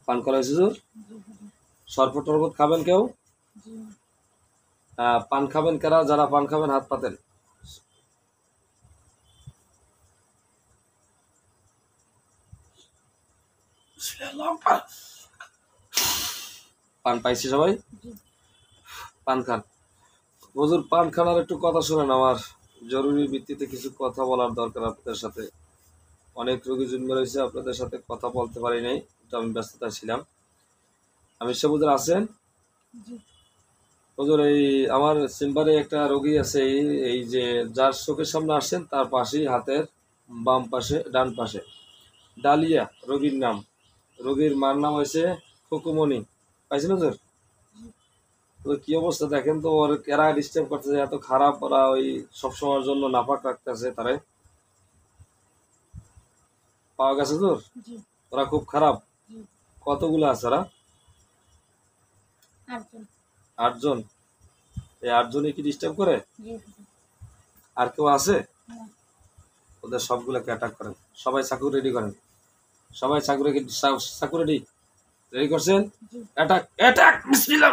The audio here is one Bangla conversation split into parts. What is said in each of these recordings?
পান করা হয়েছে হুজুর? শরবত টরবত খাবেন কেউ? পান খাবেন কারা? যারা পান খাবেন হাত পাতেন। পান পাইছি সবাই? পান খান। হুজুর পান খানার একটু কথা শুনেন, আমার জরুরি ভিত্তিতে কিছু কথা বলার দরকার আপনাদের সাথে। অনেক রোগী জন্ম রয়েছে, আপনাদের সাথে কথা বলতে পারি নাই, তো আমি ব্যস্ততা ছিলাম। আমি সব হুজুর আছেন? হুজুর এই আমার চেম্বারে একটা রোগী আছে, এই যে যার চোখের সামনে আসছেন তার পাশেই, হাতের বাম পাশে ডান পাশে ডালিয়া রোগীর নাম। রোগীর মার নাম হয়েছে খুকুমণি। পাইছেন হুজুর? তো কি অবস্থা দেখেন তো, ওর এরা ডিস্টার্ব করতেছে এত খারাপ, ওরা ওই সবসময়ের জন্য নাপাক রাখতেছে তারে। পাওয়া গেছে হুজুর? ওরা খুব খারাপ। কতগুলো আছে ওরা? 8 জন। এই 8 জনই কি ডিস্টার্ব করে? আর কেউ আছে? ওদের সবগুলোকে অ্যাটাক করেন। সবাই চাকু রেডি করেন। সবাই চাকু রেডি রেডি করছেন? অ্যাটাক অ্যাটাক বিসমিল্লাহ।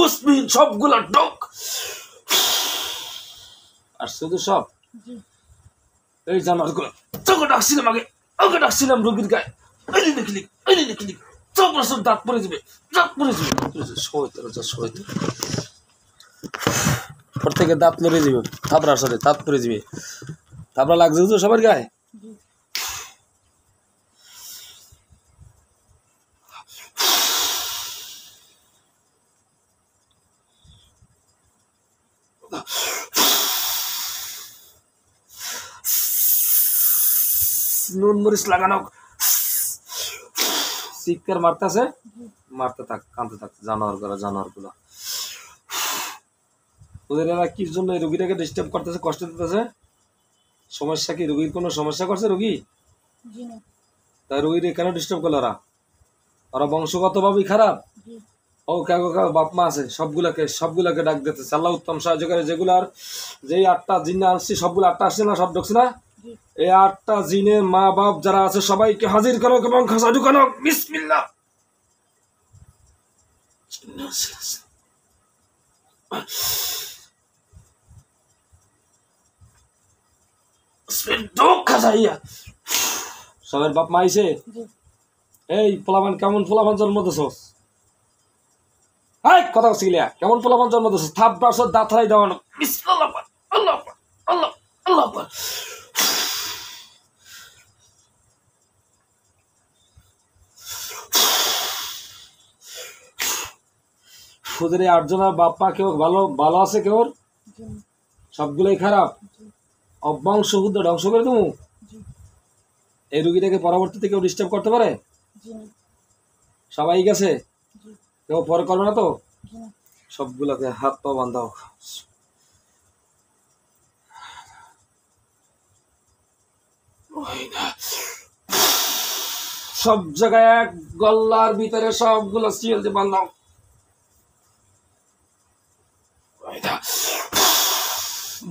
মুসলিম সবগুলা ডক আর শুধু সব এই জানোয়ারগুলো। তোকে ডাকছিলাম আগে, ওকে ডাকছিলাম রোগীর গায়ে, এই লিখলি সব রসব দাঁত পড়ে যাবে, দাঁত পড়ে যাবে। প্রত্যেকে দাঁত লড়ে যাবে, থাবড়ার সাথে দাঁত পড়ে যাবে। থাবড়া লাগছে তো সবার গায়ে? নুন মরিচ লাগানো, চিৎকার মারতেছে, মারতে থাক, কাঁদতে থাক। জানোয়ার গুলা ওদের এরা কি জন্য এই রোগীটাকে ডিস্টার্ব করতেছে, কষ্ট দিতেছে? সমস্যা কি? রোগীর কোনো সমস্যা করছে রোগী? তাই রোগীর কেন ডিস্টার্ব করলো ওরা? ওরা বংশগত ভাবেই খারাপ। ও কাগো বাপ মা আছে, সবগুলাকে ডাক দিতেছে। আল্লাহ উত্তম সাহায্য করে। যেগুলার যেই 8টা জিন আসছে, সবগুলো 8টা আসছে না, সব ঢুকছে না? এই 8টা জিনের মা বাপ যারা আছে সবাইকে হাজির করো এবং খাসা ঢুকানো। বিসমিল্লাহ। সবের বাপ মা আইছে। এই পোলাপান কেমন পোলাপান জন্ম দিছস? এই কথা বলছিলিয়া, কেমন পোলাপান জন্ম দিছস? থাপ বাসর দাঁত হারাই দেওয়ানো। বিসমিল্লাহ, আল্লাহ আল্লাহ আল্লাহ। ওদের এই 8 জনের বাপ্পা কেউ ভালো আছে? কেউ? সবগুলোই খারাপ। অবংশ শুদ্ধ ধ্বংস করে তুমি। এই রুগীটাকে পরবর্তীতে কেউ ডিস্টার্ব করতে পারে? সবাই গেছে, কেউ পরে করবে না তো? সবগুলোকে হাত পা বান্ধাও। সব জায়গায় এক গল্লার ভিতরে সবগুলো সিএল দিয়ে বান্ধাও।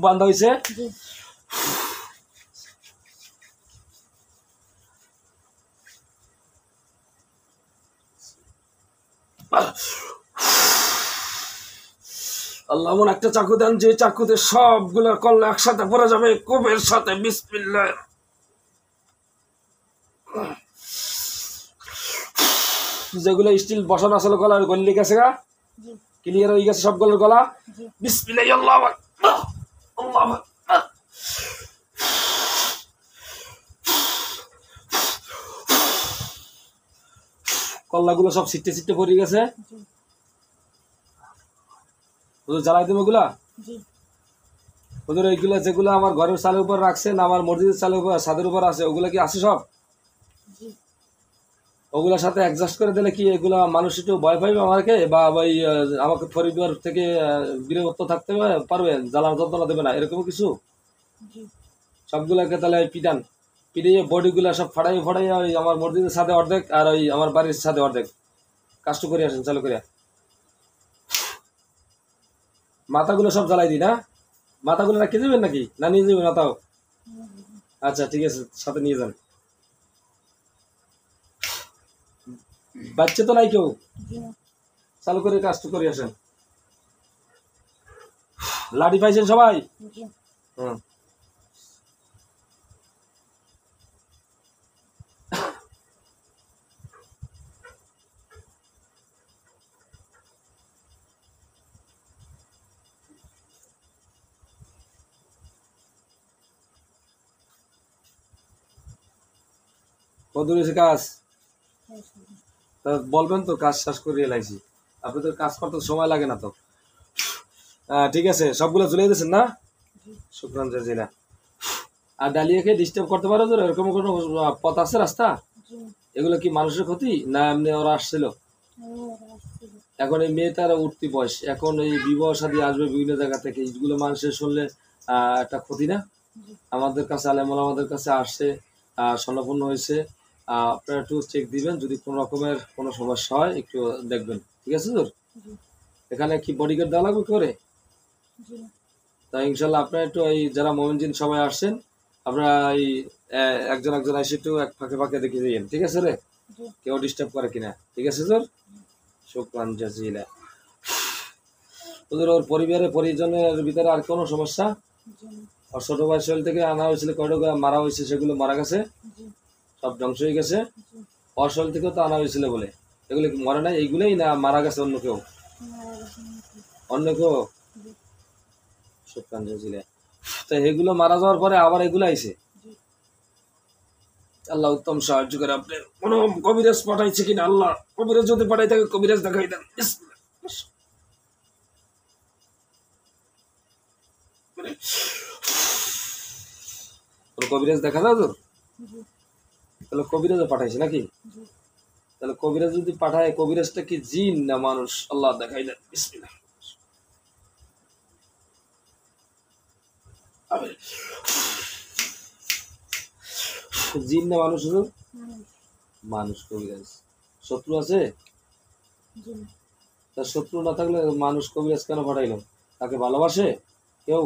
বান্ধা হয়েছে? আল্লাহ এমন একটা চাকু দেন যে চাকুতে সবগুলো কল্লা একসাথে পড়ে যাবে কোপের সাথে। বিসমিল্লাহ। যেগুলো স্টিল বসানো আসলে গলার গল্লি গেছে গা, ক্লিয়ার হয়ে গেছে সবগুলোর গলা। বিসমিল্লাহ। আল্লাহ আল্লাহ। কল্লাগুলো সব ছিটে ছিটে পড়ে গেছে। জ্বালাই দেবো ওগুলা? হুজুর এইগুলো যেগুলো আমার ঘরের চালের উপর রাখছেন, আমার মসজিদের চালের উপর ছাদের উপর আছে, ওগুলো কি আছে সব? ওগুলোর সাথে অ্যাডজাস্ট করে দিলে কি এগুলা মানুষ একটু ভয় পাইবে আমাকে, বা ওই আমাকে পরিবার থেকে বিরত থাকতে পারবে, জ্বালার যন্ত্রণা দেবে না, এরকম কিছু? সবগুলাকে তাহলে পিটান, পিটিয়ে বডিগুলা সব ফাটাই ওই আমার মসজিদের ছাদে অর্ধেক আর ওই আমার বাড়ির ছাদে অর্ধেক কাজটা করে আসেন চালু করিয়া। মাথাগুলো সব জ্বালাই দিই না? মাথাগুলো রাখতে যাবেন নাকি, না নিয়ে যাবেন মাথাও? আচ্ছা ঠিক আছে, সাথে নিয়ে যান। বাচ্চা তো নাই কেউ? চালু করে কাজটা করে আসেন। লাঠি পাইছেন সবাই? হুম। কত হয়েছে কাজ? তা বলবেন তো, কাজ শেষ করে এলাইছি। আপনাদের কাজ করতে সময় লাগে না তো। ঠিক আছে, সবগুলো চলে দিয়েছেন না? শুক্রান জাজিলা। আর ডালিয়াকে ডিস্টার্ব করতে পারো তো, এরকম কোনো পথ আছে, রাস্তা? এগুলো কি মানুষের ক্ষতি না এমনি ওরা আসছিল? এখন এই মেয়েটার উঠতি বয়স, এখন এই বিবাহ শাদী আসবে বিভিন্ন জায়গা থেকে, এইগুলো মানুষের শুনলে একটা ক্ষতি না? আমাদের কাছে আমাদের কাছে আসছে, স্বর্ণপূর্ণ হয়েছে। আপনারা একটু চেক দিবেন, যদি কোনো রকমের কোনো সমস্যা হয় একটু দেখবেন, ঠিক আছে তোর? এখানে কি বডিগার্ড দেওয়া লাগবে করে? তাই ইনশাল্লাহ আপনারা একটু এই যারা মোমিনজিন সবাই আসছেন, আপনারা এই একজন এসে একটু এক ফাঁকে ফাঁকে দেখে দিন, ঠিক আছে রে? কেউ ডিস্টার্ব করে কিনা, ঠিক আছে তোর? শুকরান জাজিলা। তোদের ওর পরিজনের ভিতরে আর কোনো সমস্যা? আর ছোট ভাই শরীর থেকে আনা হয়েছিল, কয়টা মারা হয়েছে, সেগুলো মারা গেছে, সব ধ্বংস হয়ে গেছে। ওর শরীর থেকেও তো আনা হয়েছিল বলে, এগুলো কি মরে নাই? এইগুলোই না মারা গেছে অন্য কেউ? অন্য কেউ? শুকরান জাজিলা। তো এগুলো মারা যাওয়ার পরে আবার এগুলো আইছে। আল্লাহ উত্তম সাহায্য করে। আপনার কোনো কবিরাজ পাঠাইছে কিনা? আল্লাহ কবিরাজ যদি পাঠাই থাকে, কবিরাজ দেখাই দেন। কবিরাজ দেখা যায় তোর? তাহলে কবিরাজও পাঠাইছে নাকি? তাহলে কবিরাজ যদি পাঠায়, কবিরাজটা কি জিন না মানুষ? আল্লাহ দেখাই দেন। বিসমিল্লাহ। জিন না মানুষ? মানুষ কবিরাজ। শত্রু আছে? তার শত্রু না থাকলে মানুষ কবিরাজ কেন পাঠাইলো? তাকে ভালোবাসে কেউ?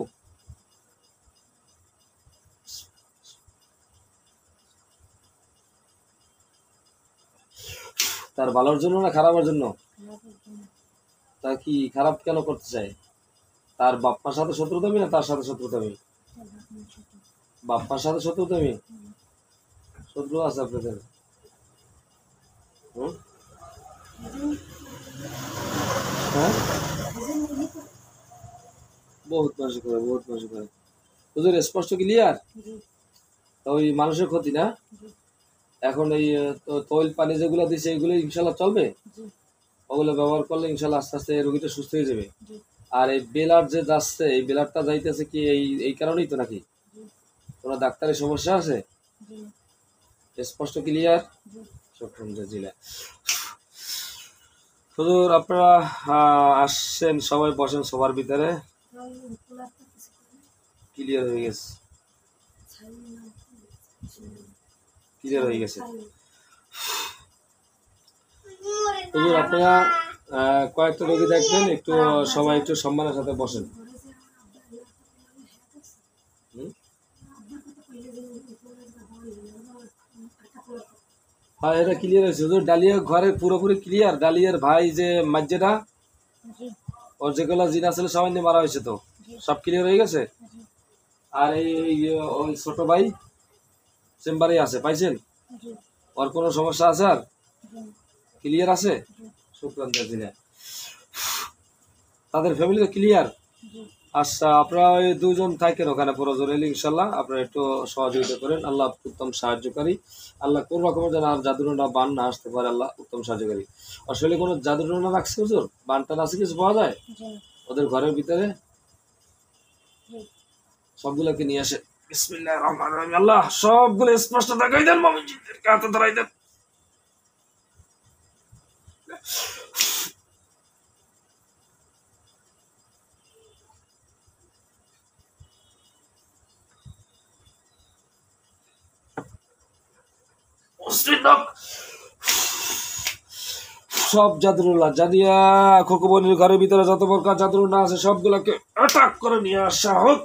তার ভালোর জন্য না খারাপের জন্য? তা কি খারাপ কেন করতে চায়? তার বাপ্পার সাথে শত্রুতামি না তার সাথে শত্রুতামি? বাপ্পার সাথে শত্রুতামি। শত্রু আছে আপনাদের? হ্যাঁ, বহুত মানুষ করে, বহুত মানুষ করে। তোদের স্পষ্ট ক্লিয়ার? ওই মানুষের ক্ষতি না? এখন এই তৈল পানি যেগুলো দিচ্ছে, এগুলো ইনশাল্লাহ চলবে? ওগুলো ব্যবহার করলে ইনশাল্লাহ আস্তে আস্তে রোগীটা সুস্থ হয়ে যাবে। আর এই বেলার যে যাচ্ছে, এই বেলারটা যাইতেছে কি এই কারণেই তো নাকি? কোনো ডাক্তারের সমস্যা আছে? স্পষ্ট ক্লিয়ার? শুকরান জাজিলা। হুজুর আপনারা আসছেন, সবাই বসেন সবার ভিতরে। ক্লিয়ার হয়ে গেছে, ক্লিয়ার হয়ে গেছে। হুজুর আপনারা কয়েকটা রোগী দেখবেন, একটু সবাই একটু সম্মানের সাথে বসেন। হ্যাঁ, এটা ক্লিয়ার হয়েছে হুজুর। ডালিয়া ঘরে পুরোপুরি ক্লিয়ার? ডালিয়ার ভাই যে মাজ্জেটা, ওর যেগুলো জিন আসলে সবাই নিয়ে মারা হয়েছে তো, সব ক্লিয়ার হয়ে গেছে? আর এই ওই ছোট ভাই চেম্বারে আছে, পাইছেন? ওর কোনো সমস্যা আছে? আর ক্লিয়ার আছে? শুকরান জাজিলা। তাদের ফ্যামিলি তো ক্লিয়ার? আচ্ছা, আপনারা ওই দুজন থাকেন ওখানে প্রয়োজন হলে ইনশাল্লাহ আপনারা একটু সহযোগিতা করেন। আল্লাহ উত্তম সাহায্যকারী। আল্লাহ কোন রকমের যেন আর জাদুটোনা বান না আসতে পারে, আল্লাহ উত্তম সাহায্যকারী। আসলে কোনো জাদুটোনা রাখছে হুজুর? বান টান আছে কিছু পাওয়া যায় ওদের ঘরের ভিতরে? সবগুলোকে নিয়ে আসে। বিসমিল্লাহির রহমানির রহিম। আল্লাহ সবগুলো স্পষ্ট দেখাই দেন, মুমিন জিনদেরকে হাতে ধরাই দেন। সব জাদুরুল্লাহ জানিয়া খোকবনির ঘরের ভিতরে যত প্রকার জাদুরুল্লাহ আছে সবগুলোকে অ্যাটাক করে নিয়ে আসা হোক।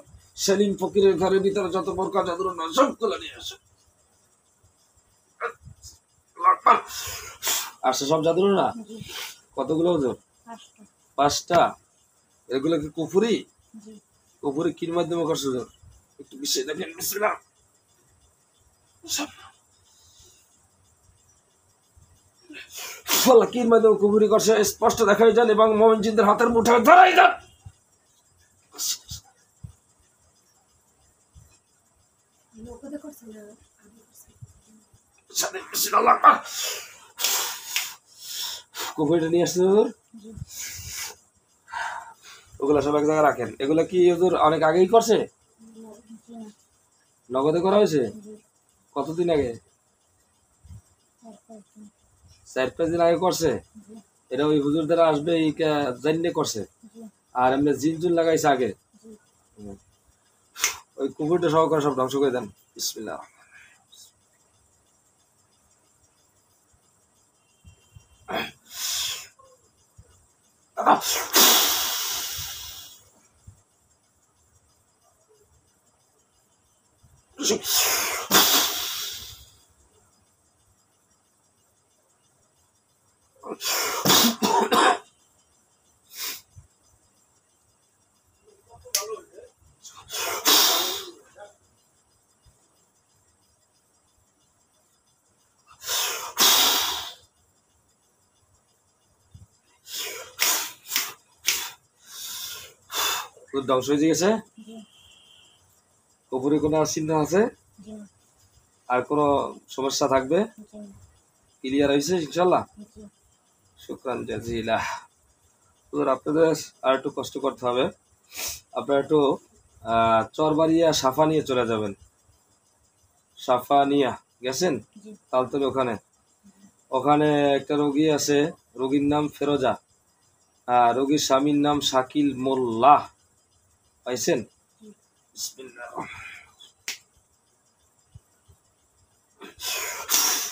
সেলিম ফকিরের ঘরের ভিতরে যত প্রকার জাদুরুল্লাহ সবগুলো নিয়ে আসে। আসছে সব জাদুরুল্লাহ। কতগুলো ওজন? 5টা। এগুলো কি কুফুরি? কুফুরি কির মাধ্যমে করছে ওজন? একটু বিষয় দেখেন। বিসমিল্লাহ। কির মাধ্যমে কুফুরি করছে স্পষ্ট দেখাই যান এবং মুমিন জিনদের হাতের মুঠোয় ধরাই যান। কুফুরিটা নিয়ে আসছে হুজুর। ওগুলা সব এক জায়গায় রাখেন। এগুলা কি হুজুর অনেক আগেই করছে? নগদে করা হয়েছে? কতদিন আগে? 4-5 দিন আগে করছে। এটা ওই হুজুর দ্বারা আসবে এই জান্নে করছে। আর এমনি জিনজুন লাগাইছে আগে। ওই কুকুরটা সহকারে সব ধ্বংস করে দেন। বিসমিল্লাহ। ধ্বংস হয়ে গেছে। উপরে কোনো চিহ্ন আছে? আর কোনো সমস্যা থাকবে? ক্লিয়ার হয়েছে ইনশাল্লাহ? শুকরান জাজিলা। আপনাদের আর একটু কষ্ট করতে হবে। আপনারা একটু চরবাড়িয়া সাফানিয়া চলে যাবেন। সাফানিয়া গেছেন? তালতলি ওখানে ওখানে একটা রোগী আছে। রোগীর নাম ফেরোজা। রোগীর স্বামীর নাম শাকিল মোল্লা। পাইছেন?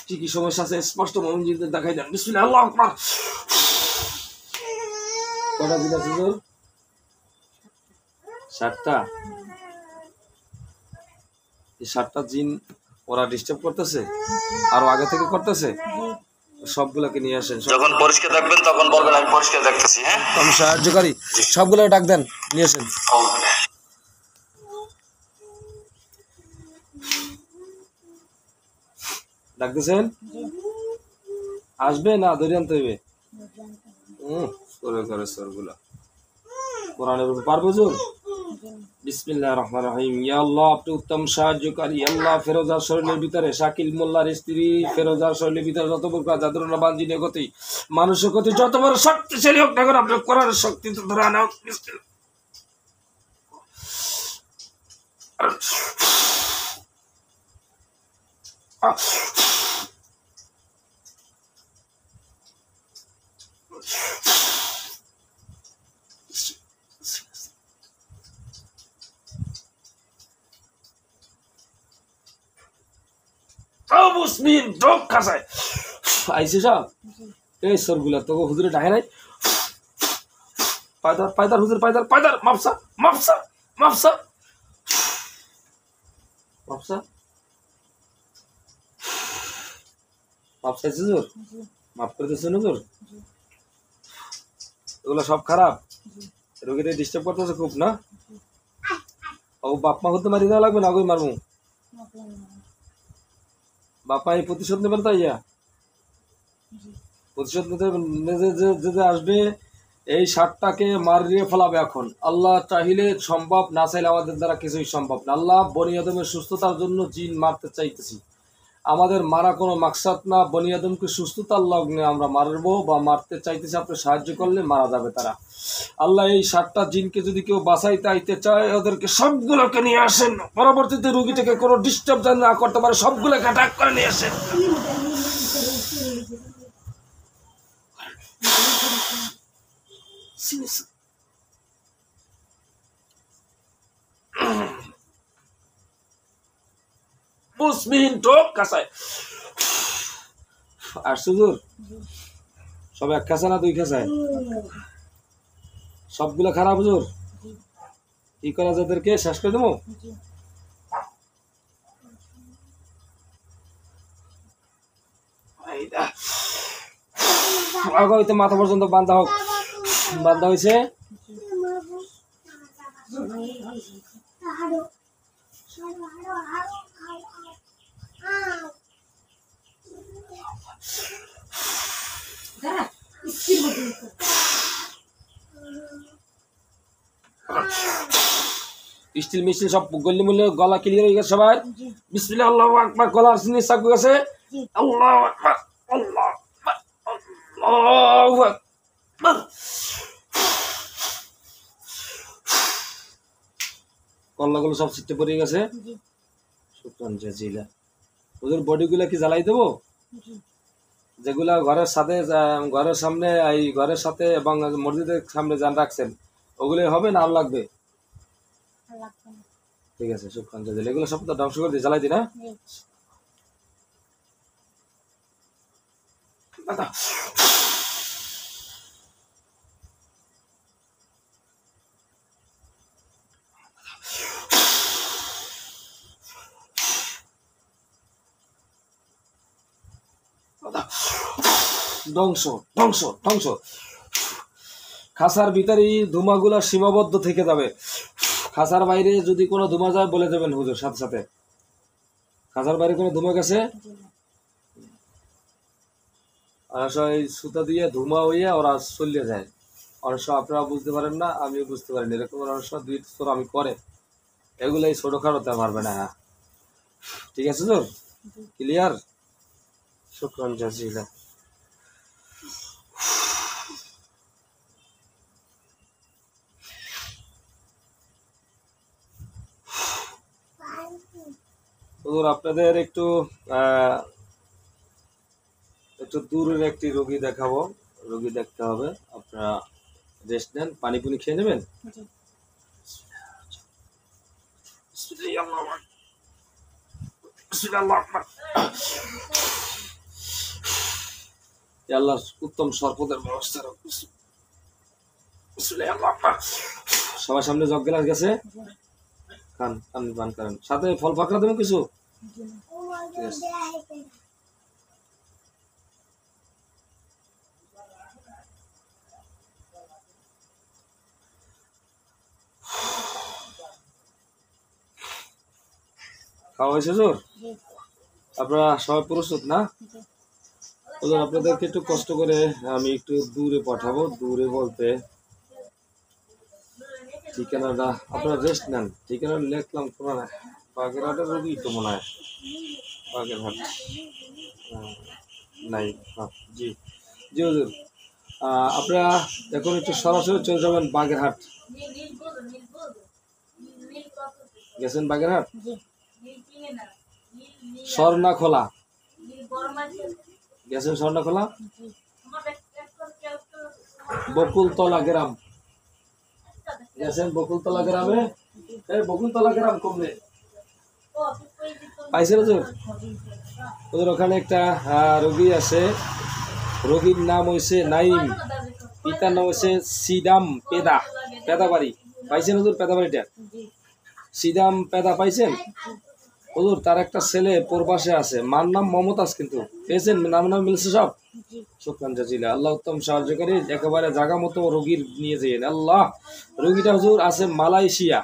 কি কি সমস্যা আছে স্পষ্ট মুমিন জিনদের দেখাই দেন। বিসমিল্লাহ। আল্লাহু আকবার। কটা দিন আছে হুজুর? 7টা। এই 7টা জিন ওরা ডিস্টার্ব করতেছে? আরো আগে থেকে করতেছে? সবগুলোকে নিয়ে আসেন। যখন পরিষ্কার দেখবেন তখন বলবেন আমি পরিষ্কার দেখতেছি। হ্যাঁ, আমি সাহায্যকারী। সবগুলো ডাক দেন, নিয়ে আসেন। ডাকতেছেন? আসবে না ধরে আনতে হইবে? করে সরগুলা কোরআনের উপর পারবো হুজুর? বিসমিল্লাহির রহমানির রহিম। ইয়া আল্লাহ আপনি উত্তম সাহায্যকারী। আল্লাহ ফেরোজার শরীরের ভিতরে শাকিল মোল্লার স্ত্রী ফেরোজার শরীরের ভিতরে যত প্রকার জাদুরনা বানজিনের গতি মানুষের গতি যত বড় শক্তিশালী হোক না কেন আপনি কোরআনের শক্তি তো ধরে আনা। মুসলিম যোগ খাসায় আইসে সব এই সরগুলা তোকে হুজুরে ডাকে নাই? পায়দার পায়দার হুজুর পায়দার পায়দার মাপসা মাপসা মাপসা মাপসা মাপসাইছে হুজুর? মাফ করে দিচ্ছেন হুজুর? এগুলো সব খারাপ। রোগীদের ডিস্টার্ব করতেছে খুব না? ও বাপ মা হতে মারি দেওয়া লাগবে না? ওই মারমু বাপা এই প্রতিশোধ নেবেন তাই প্রতিশোধ নিতে আসবে। এই 7টাকে মারিয়ে ফেলাবে। এখন আল্লাহ চাইলে সম্ভব, না চাইলে আমাদের দ্বারা কিছুই সম্ভব না। আল্লাহ বনি আদমের সুস্থতার জন্য জিন মারতে চাইতেছি। আমাদের মারা কোনো মাকসাদ না, বনি আদমকে সুস্থতার লগ্নে আমরা মারবো বা মারতে চাইতেছে, আপনি সাহায্য করলে মারা যাবে তারা। আল্লাহ এই 7টা জিনকে যদি কেউ বাঁচাইতে আইতে চায় ওদেরকে সবগুলোকে নিয়ে আসেন, পরবর্তীতে রুগীটাকে কোনো ডিস্টার্ব যেন না করতে পারে, সবগুলোকে অ্যাটাক করে নিয়ে আসেন। বুঝবিহীন টোক কাঁচায় আর সুজুর সব এক কাঁচা না 2 কাঁচায়? সবগুলো খারাপ হুজুর, কি করা যাদেরকে শেষ করে দেবো? আগাইতে মাথা পর্যন্ত বান্ধা হোক, বান্ধা হয়েছে। স্টিল মিস্টিল সব গল্লি মূল্য গলা ক্লিয়ার হয়ে গেছে সবাই? বিসমিল্লাহ আল্লাহু আকবার, গলার সিনে চাপ গেছে। আল্লাহু আকবার, আল্লাহু আকবার, আল্লাহু আকবার। কল্লাগুলো সব ছিটে পড়ে গেছে। শুকরান জাজিলা। ওদের বডিগুলো কি জ্বালাই দেবো? যেগুলা ঘরের সামনে এই ঘরের সাথে এবং মসজিদের সামনে যান রাখছেন ওগুলো হবে না আর লাগবে? ঠিক আছে, শুকরান জাজিলা। এগুলো সব তো ধ্বংস করে দিয়ে জ্বালাই দিই না? ধ্বংস ধ্বংস ধ্বংস। খাসার ভিতরে ধুমাগুলা সীমাবদ্ধ থেকে যাবে। খাসার বাইরে যদি কোনো ধুমা যায় বলে যাবেন হুজুর সাথে সাথে। খাসার বাইরে কোনো ধুমা গেছে এই সুতা দিয়ে ধুমা হইয়া ওরা চলে যায়। অনেক সময় আপনারা বুঝতে পারেন না, আমিও বুঝতে পারিনি, এরকম অনেক সময় 2 স্তর আমি করে এগুলাই ছোটখাটো তে পারবে না। হ্যাঁ ঠিক আছে হুজুর, ক্লিয়ার? শুকরান জাজিলা। আপনাদের একটু দূরের একটি রোগী দেখাবো, রোগী দেখতে হবে। আপনারা রেস্ট নেন, পানি পুনি খেয়ে নেবেন। আল্লাহ উত্তম সরপদের ব্যবস্থা রাখুন। সবার সামনে জগ গ্লাস গেছে, খান খান পান করেন, সাথে ফল ফাকড়া দেবেন কিছু। খাওয়া হয়েছে হুজুর? আপনারা সবাই প্রস্তুত না? হুজুর আপনাদেরকে একটু কষ্ট করে আমি একটু দূরে পাঠাবো। দূরে বলতে ঠিকানাটা আপনারা রেস্ট নেন, ঠিকানা লিখলাম কোন বাগেরহাটের রোগী তো মনে হয়, বাগেরহাট নাই। জি জি হুজুর, আপনারা এখন একটু সরাসরি চলে যাবেন বাগেরহাট। গেছেন বাগেরহাট? স্বর্ণাখোলা গেছেন? স্বর্ণাখোলা, বকুলতলা গ্রাম গেছেন? বকুলতলা গ্রামে, বকুলতলা গ্রাম কমলে পাইছেন হুজুর? ওদের ওখানে একটা রোগী আছে, রোগীর নাম হয়েছে নাইম, পিতার নাম হয়েছে সিদাম পেদা, পেদা বাড়ি। পাইছেন হুজুর পেদা বাড়িটা? সিদাম পেদা পাইছেন হুজুর? তার একটা ছেলে প্রবাসে আছে, মার নাম মমতাজ, কিন্তু পেয়েছেন? নাম মিলছে সব? শুকরান জাজিলা। আল্লাহ উত্তম সাহায্যকারী, একেবারে জায়গা মতো রোগীর নিয়ে যেন আল্লাহ। রোগীটা হুজুর আছে মালয়েশিয়া,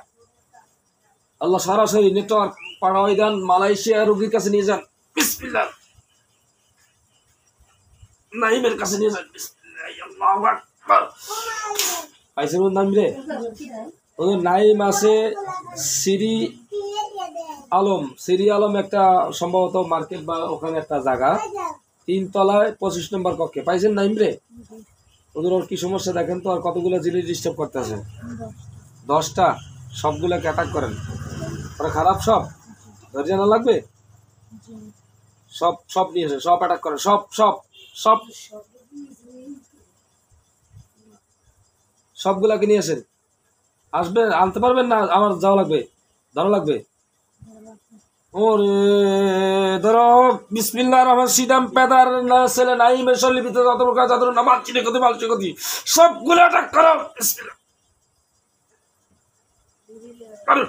আল্লাহ সরাসরি নেটওয়ার্ক পাড়াই দেন, মালয়েশিয়া রোগীর কাছে নিয়ে যান। বিসমিল্লাহ, নাইমের কাছে নিয়ে যান। বিসমিল্লাহ, আল্লাহু আকবার। পাইছেন নাম রে? ওদের নাইম আছে আলম, সিরি আলম একটা সম্ভবত মার্কেট বা ওখানে একটা জায়গা, 3 তলায় 25 নম্বর কক্ষে। পাইছেন নাইম রে? ওদের ওর কি সমস্যা দেখেন তো, আর কতগুলো জিনিস ডিস্টার্ব করতেছে? 10টা। সবগুলোকে অ্যাটাক করেন। ওরা খারাপ সব, ধৈর্য না লাগবে। সব সব নিয়ে এসে সব অ্যাটাক করেন, সব সব সব সবগুলাকে নিয়ে আসেন। আসবেন, আনতে পারবেন না? আমার যাওয়া লাগবে, ধরা লাগবে। ওরে ধরো, বিসমিল্লাহির রহমানির সিদাম পেদার না ছেলে নাই মেশালি ভিতরে যত প্রকার যত নামাজ চিনে কত মালচে কত সবগুলো অ্যাটাক করো। বিসমিল্লাহ। আরে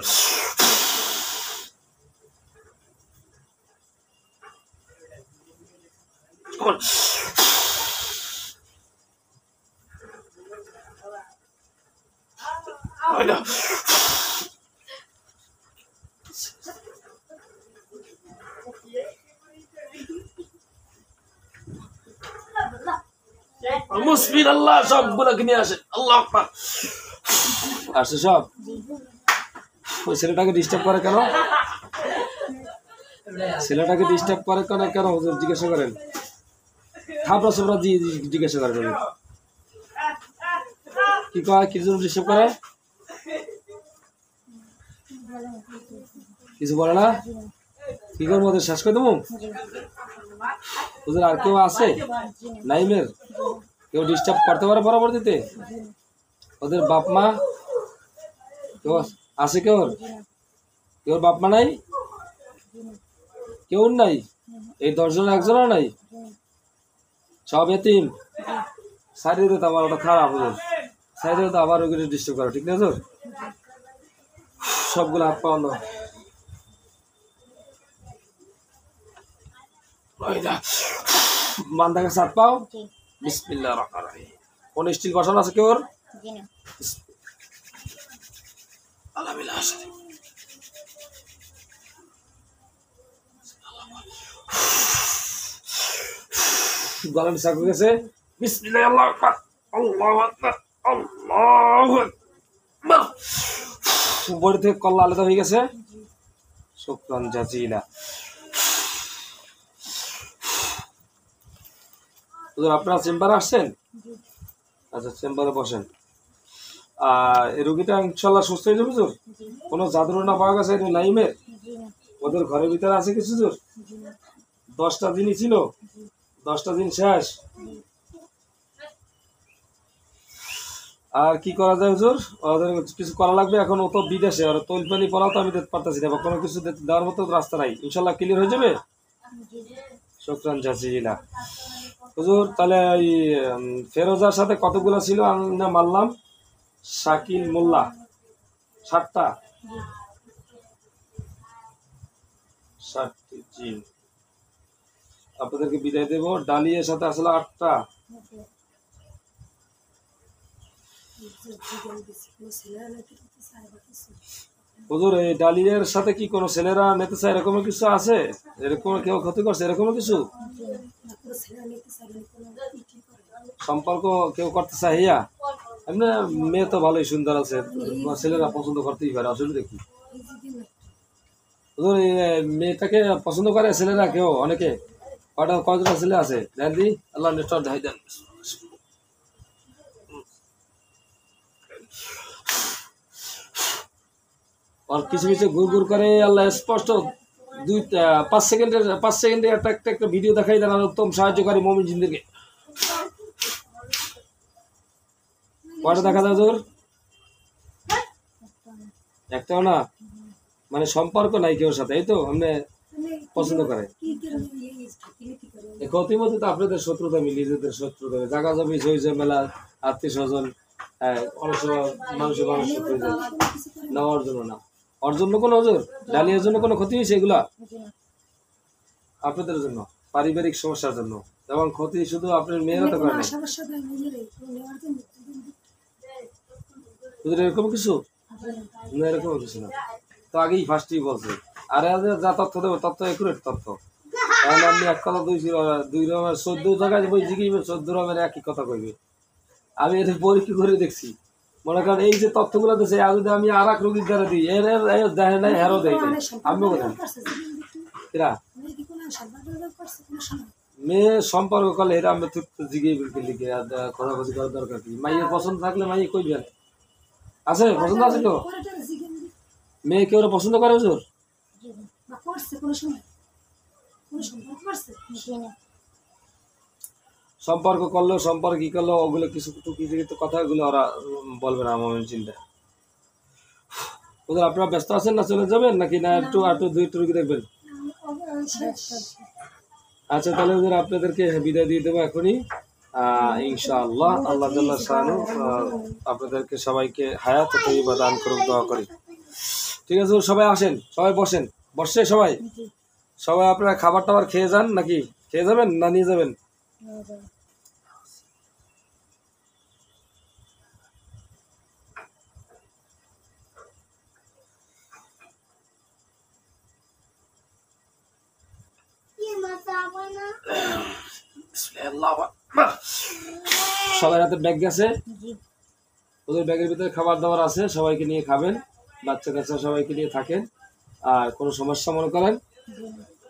come on. I know. মুসবির আল্লাহ সবগুলোকে নিয়ে আসেন। আল্লাহ আকবার। আসে সব। ওই ছেলেটাকে ডিস্টার্ব করে কেন? ছেলেটাকে ডিস্টার্ব করে কেন? কেন হুজুর জিজ্ঞাসা করেন। থাপড়া সাপড়া দিয়ে জিজ্ঞাসা করেন। কি কয়? কি জন্য ডিস্টার্ব করে? কিছু বলে না? কি করবো? ওদের শেষ করে দেবো? ওদের আর কেউ আছে নাইমের? কেউ ডিস্টার্ব করতে পারে পরবর্তীতে? ওদের বাপ মা কেউ আছে? কেউ বাপ মা নাই? কেউ নাই? এই 10 জন একজনও নাই? সব এতিম? সাইডে তো আমার ওটা খারাপ। ওদের সাইডে তো আবার ওগুলো ডিস্টার্ব করে, ঠিক না তোর? সবগুলো হাত পাওয়া মান্দাকে সাত পাও। বিসমিল্লাহির রহমানির রহিম। কোন স্টিল বসানো আছে কেউ? গলার সাক হয়ে গেছে। বিসমিল্লাহ, আল্লাহু আকবার, আল্লাহু আকবার, আল্লাহু আকবার। বডি থেকে কল্লা আলাদা হয়ে গেছে। শুকরান জাজিলা। আপনারা চেম্বারে আসছেন? আচ্ছা, চেম্বারে বসেন। এই রোগীটা ইনশাল্লাহ সুস্থ হয়ে যাবে হুজুর? কোনো জাদু না পাওয়া গেছে নাইমের? ওদের ঘরের ভিতরে আছে কিছু হুজুর? 10টা দিনই ছিল? 10টা দিন শেষ। আর কি করা যায় হুজুর? ওদের কিছু করা লাগবে। এখন ও তো বিদেশে, আর তৈল পানি পড়াও তো আমি দেখতে পারতেছি না, বা কোনো কিছু দেওয়ার মতো রাস্তা নাই। ইনশাল্লাহ ক্লিয়ার হয়ে যাবে। শুকরান জাজিলা হুজুর। তাহলে এই ফেরোজার সাথে কতগুলো ছিল না মারলাম? শাকিল মোল্লা 7টা? 7টি জি। আপনাদেরকে বিদায় দেব। ডালিয়ার সাথে আসলে 8টা। হুজুর এই ডালিয়ার সাথে কি কোনো ছেলেরা নিতে চায় এরকম কিছু আছে? এরকম কেউ ক্ষতি করছে এরকম কিছু সম্পর্ক কেউ করতে চায়? ইয়া এমনি মেয়ে তো ভালোই সুন্দর আছে, ছেলেরা পছন্দ করতেই পারে, অসুবিধা কি? হুজুর এই মেয়েটাকে পছন্দ করে ছেলেরা কেউ? অনেকে? কয়টা ছেলে আছে দেন দি? আল্লাহ নেস্টার দেখাই দেন। আর কিছু কিছু ঘুর ঘুর করে আল্লাহ স্পষ্ট 5 সেকেন্ডে একটা ভিডিও দেখাই দেন। উত্তম সাহায্যকারী মুমিন জিন্দেরকে কয়টা দেখা যায় হুজুর? একটাও না? মানে সম্পর্ক নাই কেউ সাথে, এই তো আপনি পছন্দ করে। ক্ষতিমতি তো আপনাদের শত্রুতা মিলি, নিজেদের শত্রুতা জাগা জমি হয়েছে মেলা, আত্মীয় স্বজন, অনেক সময় মানুষের মানুষ শত্রু হয়ে যায়। না ওর জন্য না, ওর জন্য কোনো হুজুর ডালিয়ার জন্য কোনো ক্ষতি হয়েছে? এগুলা আপনাদের জন্য, পারিবারিক সমস্যার জন্য, এবং ক্ষতি শুধু আপনার মেয়েরা তো করে না। এরকম কিছু না, এরকম কিছু না তো আগেই ফার্স্টই বলছে। আর যা তথ্য দেবো তথ্য একুরেট তথ্য। কারণ আপনি এক কথা দুই রকমের 14 জায়গায় বই জিগিবে, 14 রকমের একই কথা কইবে। আমি এদের পরীক্ষা করে দেখছি, মনে করেন এই যে তথ্যগুলো দিচ্ছে আর যদি আমি আর এক রোগীর দ্বারা দিই এর দেখে নাই হেরো দেয় আমিও বলেন এরা মেয়ে সম্পর্ক করলে এরা আমি জিগিয়ে লিখে আর খোঁজাখুঁজি করার দরকার কি মাইয়ের পছন্দ থাকলে মাইয়ে কইবেন আছে পছন্দ আছে তো মেয়ে কেউ পছন্দ করে হুজুর সম্পর্ক করলো সম্পর্ক কি করলো ওগুলো কিছু কিছু কথা ওগুলো ওরা বলবে না আমার চিন্তা ওদের আপনারা ব্যস্ত আছেন না চলে যাবেন নাকি না একটু একটু দুই রুগী দেখবেন আচ্ছা তাহলে ওদের আপনাদেরকে বিদায় দিয়ে দেবো এখনই ইনশাআল্লাহ আল্লাহ তাআলা শানু আপনাদেরকে সবাইকে হায়াত ও তৈয়বা দান করুক দোয়া করি ঠিক আছে সবাই আসেন সবাই বসেন বসে সবাই সবাই আপনারা খাবার টাবার খেয়ে যান নাকি খেয়ে যাবেন না নিয়ে যাবেন সবার হাতে ব্যাগ গেছে ওদের ব্যাগের ভিতরে খাবার দাবার আছে সবাইকে নিয়ে খাবেন বাচ্চা কাচ্চা সবাইকে নিয়ে থাকেন আর কোনো সমস্যা মনে করেন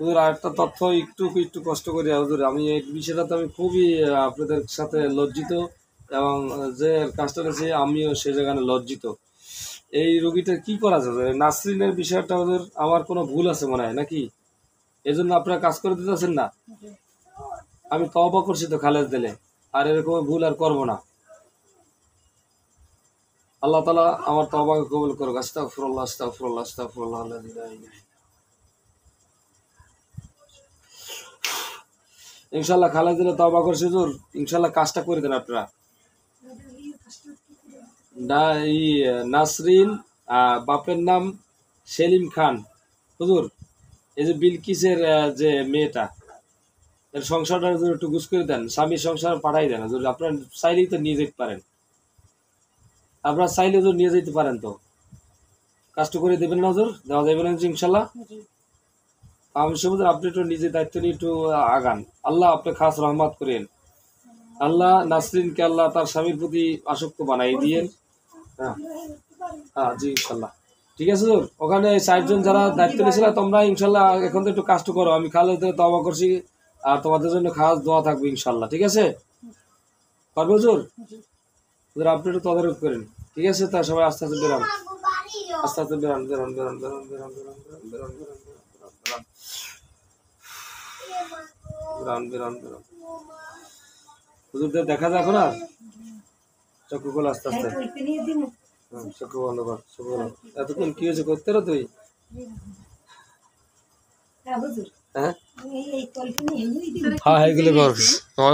ওদের আরেকটা তথ্য একটু কষ্ট করি ওদের আমি এই বিষয়টাতে আমি খুবই আপনাদের সাথে লজ্জিত এবং যে কাজটা করেছি আমিও সে জায়গায় লজ্জিত এই রোগীটা কি করা যাবে নাসরিনের বিষয়টা ওদের আমার কোনো ভুল আছে মনে হয় নাকি এই জন্য আপনারা কাজ করে দিতেছেন না আমি তওবা করছি তো খালেদ দিলে আর এরকম ভুল আর করবো না আল্লাহ তাআলা আমার তওবাকে কবুল করুক আস্তাগফিরুল্লাহ আস্তাগফিরুল্লাহ আস্তাগফিরুল্লাহ লা ইলাহা ইল্লাল্লাহ ইনশাআল্লাহ খালেদ দিলে তওবা করছি হুজুর ইনশাআল্লাহ কাজটা করে দেন আপনারা এই নাসরিন বাপের নাম সেলিম খান হুজুর এই যে বিলকিসের যে মেয়েটা এর সংসারটা একটু গুছ করে দেন স্বামীর সংসার পাঠাই দেন হুজুর আপনারা চাইলেই তো নিয়ে যেতে পারেন আপনারা চাইলে হুজুর নিয়ে যেতে পারেন তো কাজটা করে দেবেন না হুজুর দেওয়া যাবে না ইনশাল্লাহ আমি হুজুর আপনি একটু নিজের দায়িত্ব নিয়ে একটু আগান আল্লাহ আপনি খাস রহমত করেন আল্লাহ নাসরিনকে আল্লাহ তার স্বামীর প্রতি আসক্ত বানাই দিয়েন হ্যাঁ জি ইনশাল্লাহ ঠিক আছে হুজুর ওখানে 60 জন যারা দায়িত্ব নিয়েছিল তোমরা ইনশাল্লাহ এখন তো একটু কাজটা করো আমি খালেদ তওবা করছি আর তোমাদের জন্য খাস দোয়া থাকবে ইনশাল্লাহ ঠিক আছে পারবে হুজুর হুজুর আপনি একটু তদারক করেন ঠিক আছে তা সবাই আস্তে আস্তে বেরান আস্তে আস্তে বেরান বেরান বেরান বেরান বেরান বেরান বেরান বেরান বেরান বেরান বেরান হুজুরদের দেখা যায় এখন আর চক্ষু খোলা আস্তে আস্তে চক্ষু বন্ধ কর চক্ষু বন্ধ এতক্ষণ কি হয়েছে করতে রো তুই হ্যাঁ হ্যাঁ এগুলো কর